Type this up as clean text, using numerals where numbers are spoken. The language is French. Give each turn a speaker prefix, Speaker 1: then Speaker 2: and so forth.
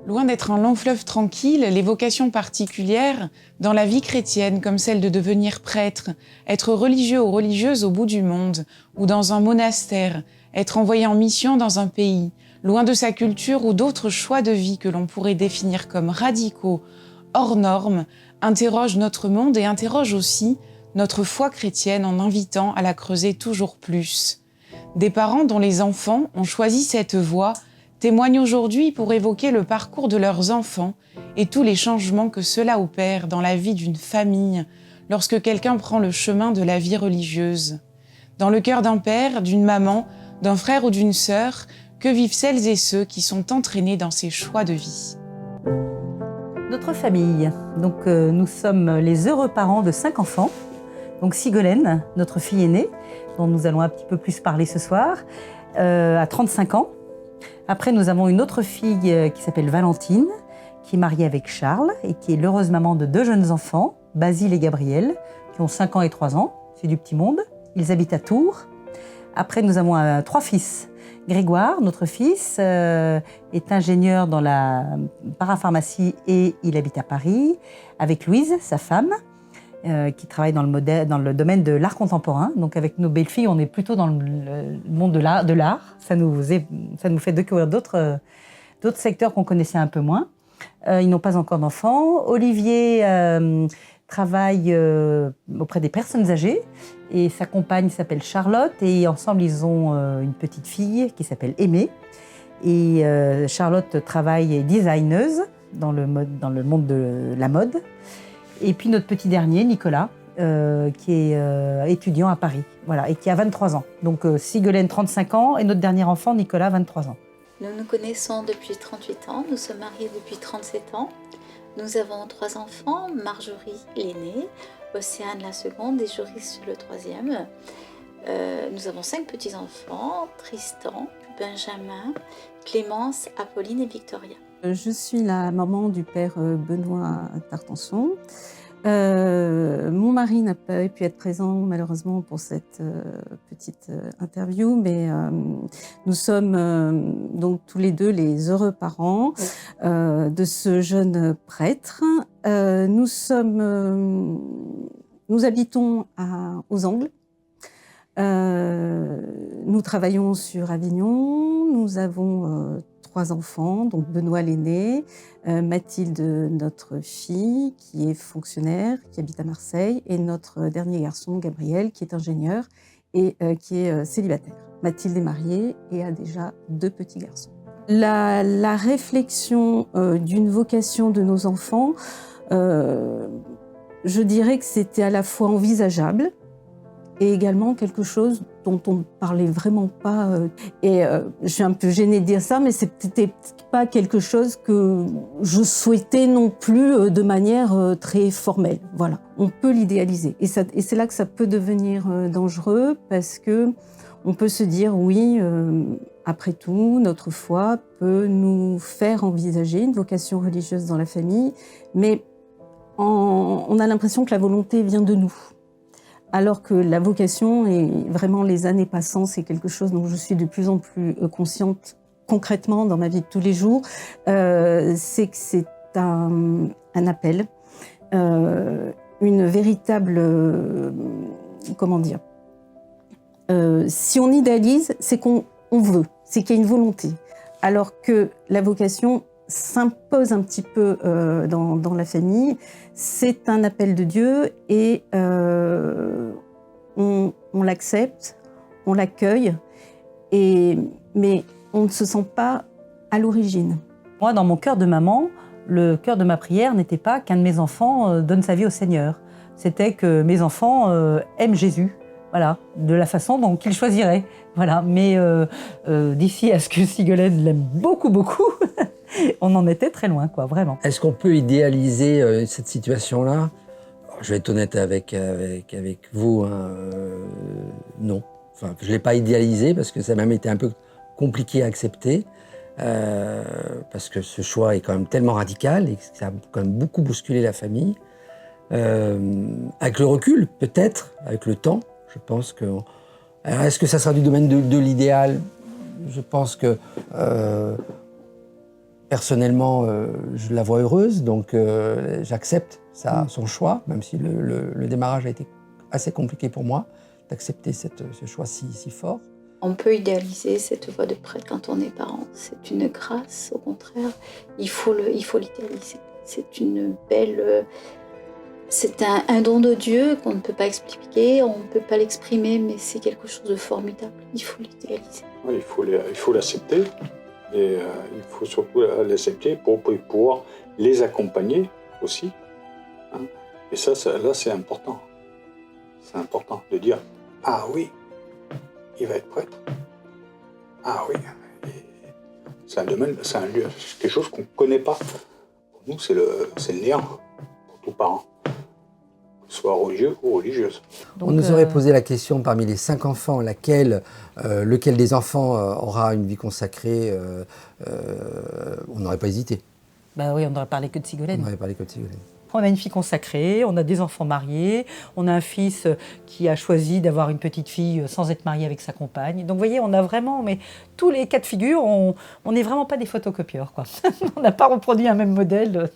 Speaker 1: Loin d'être un long fleuve tranquille, les vocations particulières, dans la vie chrétienne, comme celle de devenir prêtre, être religieux ou religieuse au bout du monde, ou dans un monastère, être envoyé en mission dans un pays, loin de sa culture ou d'autres choix de vie que l'on pourrait définir comme radicaux, hors normes, interrogent notre monde et interrogent aussi notre foi chrétienne en invitant à la creuser toujours plus. Des parents dont les enfants ont choisi cette voie témoignent aujourd'hui pour évoquer le parcours de leurs enfants et tous les changements que cela opère dans la vie d'une famille lorsque quelqu'un prend le chemin de la vie religieuse. Dans le cœur d'un père, d'une maman, d'un frère ou d'une sœur, que vivent celles et ceux qui sont entraînés dans ces choix de vie.
Speaker 2: Notre famille, donc nous sommes les heureux parents de 5 enfants. Donc Sigolène, notre fille aînée, dont nous allons un petit peu plus parler ce soir, a 35 ans. Après, nous avons une autre fille qui s'appelle Valentine, qui est mariée avec Charles et qui est l'heureuse maman de 2 jeunes enfants, Basile et Gabriel, qui ont 5 ans et 3 ans. C'est du petit monde. Ils habitent à Tours. Après, nous avons 3 fils. Grégoire, notre fils, est ingénieur dans la parapharmacie et il habite à Paris, avec Louise, sa femme, qui travaille dans le domaine de l'art contemporain. Donc avec nos belles-filles, on est plutôt dans le monde de l'art. Ça nous fait découvrir d'autres secteurs qu'on connaissait un peu moins. Ils n'ont pas encore d'enfants. Olivier travaille auprès des personnes âgées et sa compagne s'appelle Charlotte et ensemble ils ont une petite fille qui s'appelle Aimée. Et Charlotte travaille est designeuse dans le monde de la mode. Et puis notre petit dernier, Nicolas, qui est étudiant à Paris, voilà, et qui a 23 ans. Donc Sigolène, 35 ans, et notre dernier enfant, Nicolas, 23 ans.
Speaker 3: Nous nous connaissons depuis 38 ans, nous sommes mariés depuis 37 ans. Nous avons 3 enfants, Marjorie, l'aînée, Océane, la seconde, et Joris, le troisième. Nous avons 5 petits-enfants, Tristan, Benjamin, Clémence, Apolline et Victoria.
Speaker 4: Je suis la maman du père Benoît Tartenson. Mon mari n'a pas pu être présent malheureusement pour cette petite interview, mais nous sommes donc tous les deux les heureux parents de ce jeune prêtre. Nous habitons aux Angles. Nous travaillons sur Avignon. Nous avons 3 enfants, donc Benoît l'aîné, Mathilde, notre fille, qui est fonctionnaire, qui habite à Marseille, et notre dernier garçon, Gabriel, qui est ingénieur et qui est célibataire. Mathilde est mariée et a déjà 2 petits garçons. La réflexion d'une vocation de nos enfants, je dirais que c'était à la fois envisageable, et également quelque chose dont on ne parlait vraiment pas. Je suis un peu gênée de dire ça, mais c'était pas quelque chose que je souhaitais non plus de manière très formelle. Voilà, on peut l'idéaliser. Et c'est là que ça peut devenir dangereux, parce que on peut se dire, oui, après tout, notre foi peut nous faire envisager une vocation religieuse dans la famille, mais on a l'impression que la volonté vient de nous. Alors que la vocation, et vraiment les années passant, c'est quelque chose dont je suis de plus en plus consciente concrètement dans ma vie de tous les jours, c'est que c'est un appel, une véritable... comment dire, si on idéalise, c'est qu'on veut, c'est qu'il y a une volonté. Alors que la vocation s'impose un petit peu dans la famille, c'est un appel de Dieu et on l'accepte, on l'accueille, mais on ne se sent pas à l'origine.
Speaker 2: Moi, dans mon cœur de maman, le cœur de ma prière n'était pas qu'un de mes enfants donne sa vie au Seigneur. C'était que mes enfants aiment Jésus, voilà, de la façon dont qu'ils choisiraient. Voilà. Mais d'ici à ce que Sigolène l'aime beaucoup, beaucoup, on en était très loin, quoi, vraiment.
Speaker 5: Est-ce qu'on peut idéaliser cette situation-là ? Je vais être honnête avec vous, hein, non. Enfin, je ne l'ai pas idéalisé parce que ça m'a même été un peu compliqué à accepter, parce que ce choix est quand même tellement radical et que ça a quand même beaucoup bousculé la famille. Avec le recul, peut-être, avec le temps, je pense que... Alors, est-ce que ça sera du domaine de l'idéal ? Je pense que... Personnellement, je la vois heureuse, donc j'accepte son choix, même si le démarrage a été assez compliqué pour moi, d'accepter ce choix si fort.
Speaker 3: On peut idéaliser cette voie de prêtre quand on est parent. C'est une grâce, au contraire. Il faut l'idéaliser. C'est une belle... C'est un don de Dieu qu'on ne peut pas expliquer, on ne peut pas l'exprimer, mais c'est quelque chose de formidable. Il faut l'idéaliser.
Speaker 6: Oui, il faut l'accepter. Et il faut surtout l'accepter pour pouvoir les accompagner aussi. Hein. Et là, c'est important. C'est important de dire « Ah oui, il va être prêtre. Ah oui. » C'est un domaine, c'est quelque chose qu'on ne connaît pas. Pour nous, c'est le néant pour tout parent, soit religieux ou religieuse.
Speaker 5: Donc, on nous aurait posé la question parmi les 5 enfants, lequel des enfants aura une vie consacrée, on n'aurait pas hésité.
Speaker 2: Bah oui, on n'aurait parlé que de Sigolène.
Speaker 5: On n'aurait parlé que de Sigolène.
Speaker 2: On a une fille consacrée, on a des enfants mariés, on a un fils qui a choisi d'avoir une petite fille sans être marié avec sa compagne. Donc vous voyez, on a vraiment, mais tous les cas de figure, on n'est vraiment pas des photocopieurs, quoi. On n'a pas reproduit un même modèle.